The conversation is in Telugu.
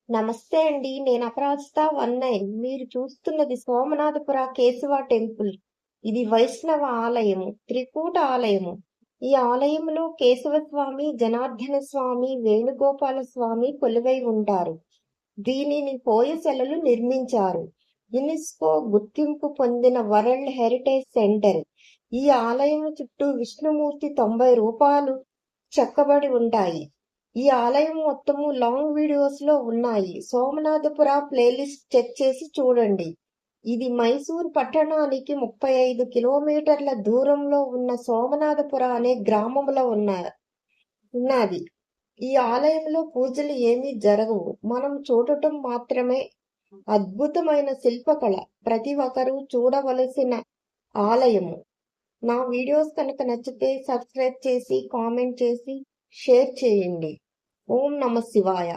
నమస్తే అండి. నేను అపరాజిత 19. మీరు చూస్తున్నది సోమనాథపుర కేశవ టెంపుల్. ఇది వైష్ణవ ఆలయము, త్రికూట ఆలయము. ఈ ఆలయంలో కేశవ స్వామి, జనార్దన స్వామి, వేణుగోపాల స్వామి కొలువై ఉంటారు. దీనిని పోయసెలలు నిర్మించారు. యునెస్కో గుర్తింపు పొందిన వరల్డ్ హెరిటేజ్ సెంటర్. ఈ ఆలయం చుట్టూ విష్ణుమూర్తి 90 రూపాలు చెక్కబడి ఉంటాయి. ఈ ఆలయం మొత్తము లాంగ్ వీడియోస్ లో ఉన్నాయి. సోమనాథపుర ప్లేలిస్ట్ చెక్ చేసి చూడండి. ఇది మైసూర్ పట్టణానికి 35 కిలోమీటర్ల దూరంలో ఉన్న సోమనాథపుర అనే గ్రామంలో ఉన్నది. ఈ ఆలయంలో పూజలు ఏమీ జరగవు. మనం చూడటం మాత్రమే. అద్భుతమైన శిల్పకళ. ప్రతి ఒక్కరూ చూడవలసిన ఆలయము. నా వీడియోస్ కనుక నచ్చితే సబ్స్క్రైబ్ చేసి, కామెంట్ చేసి, షేర్ చేయండి. ఓం నమ శివాయ.